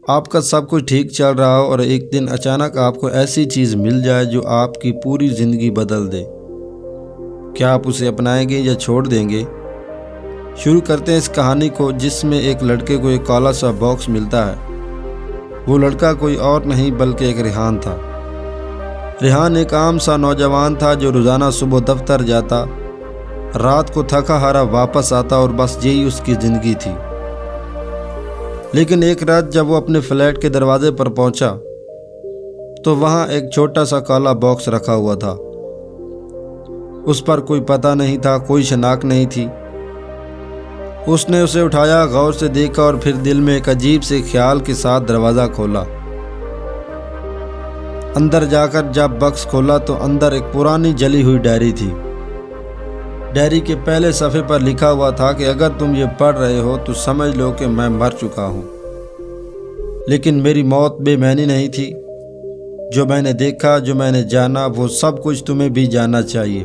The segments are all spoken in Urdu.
آپ کا سب کچھ ٹھیک چل رہا ہو اور ایک دن اچانک آپ کو ایسی چیز مل جائے جو آپ کی پوری زندگی بدل دے، کیا آپ اسے اپنائیں گے یا چھوڑ دیں گے؟ شروع کرتے ہیں اس کہانی کو، جس میں ایک لڑکے کو ایک کالا سا باکس ملتا ہے۔ وہ لڑکا کوئی اور نہیں بلکہ ایک ریحان تھا۔ ریحان ایک عام سا نوجوان تھا جو روزانہ صبح دفتر جاتا، رات کو تھکا ہارا واپس آتا اور بس یہی اس کی زندگی تھی۔ لیکن ایک رات جب وہ اپنے فلیٹ کے دروازے پر پہنچا تو وہاں ایک چھوٹا سا کالا باکس رکھا ہوا تھا۔ اس پر کوئی پتہ نہیں تھا، کوئی شناخت نہیں تھی۔ اس نے اسے اٹھایا، غور سے دیکھا اور پھر دل میں ایک عجیب سے خیال کے ساتھ دروازہ کھولا۔ اندر جا کر جب باکس کھولا تو اندر ایک پرانی جلی ہوئی ڈائری تھی۔ ڈائری کے پہلے صفحے پر لکھا ہوا تھا کہ اگر تم یہ پڑھ رہے ہو تو سمجھ لو کہ میں مر چکا ہوں، لیکن میری موت بے معنی نہیں تھی۔ جو میں نے دیکھا، جو میں نے جانا، وہ سب کچھ تمہیں بھی جاننا چاہیے،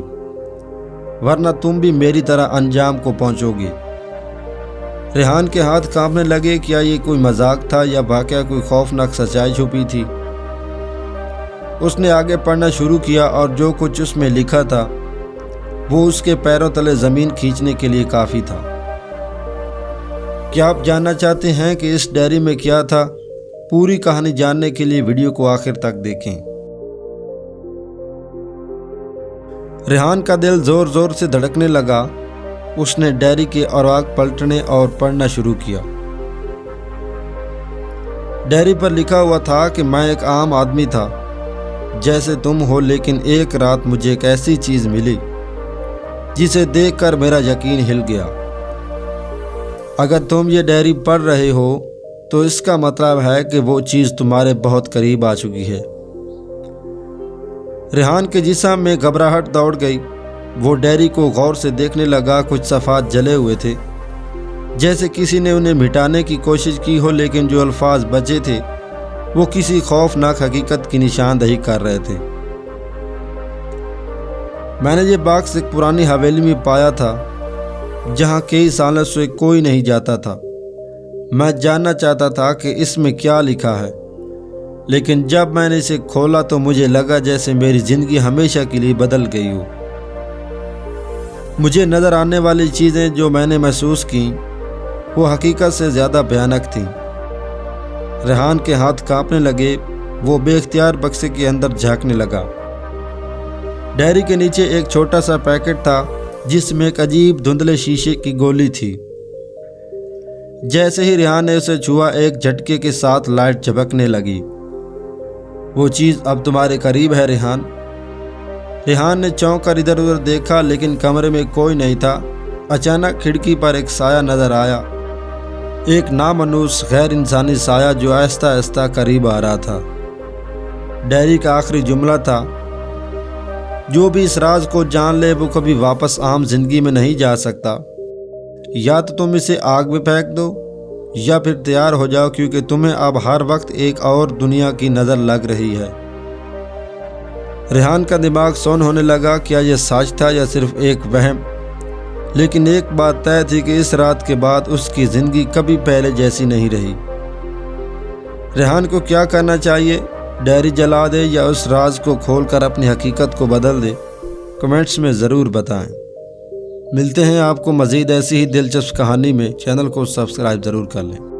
ورنہ تم بھی میری طرح انجام کو پہنچو گی۔ ریحان کے ہاتھ کانپنے لگے۔ کیا یہ کوئی مذاق تھا یا واقعہ کوئی خوفناک سچائی چھپی تھی؟ اس نے آگے پڑھنا شروع کیا اور جو کچھ اس میں لکھا تھا وہ اس کے پیروں تلے زمین کھینچنے کے لیے کافی تھا۔ کیا آپ جاننا چاہتے ہیں کہ اس ڈائری میں کیا تھا؟ پوری کہانی جاننے کے لیے ویڈیو کو آخر تک دیکھیں۔ ریحان کا دل زور زور سے دھڑکنے لگا۔ اس نے ڈائری کے اوراق پلٹنے اور پڑھنا شروع کیا۔ ڈائری پر لکھا ہوا تھا کہ میں ایک عام آدمی تھا جیسے تم ہو، لیکن ایک رات مجھے ایک ایسی چیز ملی جسے دیکھ کر میرا یقین ہل گیا۔ اگر تم یہ ڈائری پڑھ رہے ہو تو اس کا مطلب ہے کہ وہ چیز تمہارے بہت قریب آ چکی ہے۔ ریحان کے جسم میں گھبراہٹ دوڑ گئی۔ وہ ڈائری کو غور سے دیکھنے لگا۔ کچھ صفحات جلے ہوئے تھے، جیسے کسی نے انہیں مٹانے کی کوشش کی ہو، لیکن جو الفاظ بچے تھے وہ کسی خوفناک حقیقت کی نشاندہی کر رہے تھے۔ میں نے یہ باکس ایک پرانی حویلی میں پایا تھا جہاں کئی سالوں سے کوئی نہیں جاتا تھا۔ میں جاننا چاہتا تھا کہ اس میں کیا لکھا ہے، لیکن جب میں نے اسے کھولا تو مجھے لگا جیسے میری زندگی ہمیشہ کے لیے بدل گئی ہو۔ مجھے نظر آنے والی چیزیں جو میں نے محسوس کیں وہ حقیقت سے زیادہ بھیانک تھیں۔ ریحان کے ہاتھ کانپنے لگے۔ وہ بے اختیار بکسے کے اندر جھانکنے لگا۔ ڈائری کے نیچے ایک چھوٹا سا پیکٹ تھا جس میں ایک عجیب دھندلے شیشے کی گولی تھی۔ جیسے ہی ریحان نے اسے چھوا، ایک جھٹکے کے ساتھ لائٹ چمکنے لگی۔ وہ چیز اب تمہارے قریب ہے ریحان۔ ریحان نے چونک کر ادھر ادھر دیکھا، لیکن کمرے میں کوئی نہیں تھا۔ اچانک کھڑکی پر ایک سایہ نظر آیا، ایک نامانوس غیر انسانی سایہ جو آہستہ آہستہ قریب آ رہا تھا۔ ڈائری کا آخری جملہ تھا، جو بھی اس راز کو جان لے وہ کبھی واپس عام زندگی میں نہیں جا سکتا۔ یا تو تم اسے آگ میں پھینک دو یا پھر تیار ہو جاؤ، کیونکہ تمہیں اب ہر وقت ایک اور دنیا کی نظر لگ رہی ہے۔ ریحان کا دماغ سون ہونے لگا۔ کیا یہ سچ تھا یا صرف ایک وہم؟ لیکن ایک بات طے تھی کہ اس رات کے بعد اس کی زندگی کبھی پہلے جیسی نہیں رہی۔ ریحان کو کیا کرنا چاہیے؟ ڈائری جلا دے یا اس راز کو کھول کر اپنی حقیقت کو بدل دے؟ کمنٹس میں ضرور بتائیں۔ ملتے ہیں آپ کو مزید ایسی ہی دلچسپ کہانی میں۔ چینل کو سبسکرائب ضرور کر لیں۔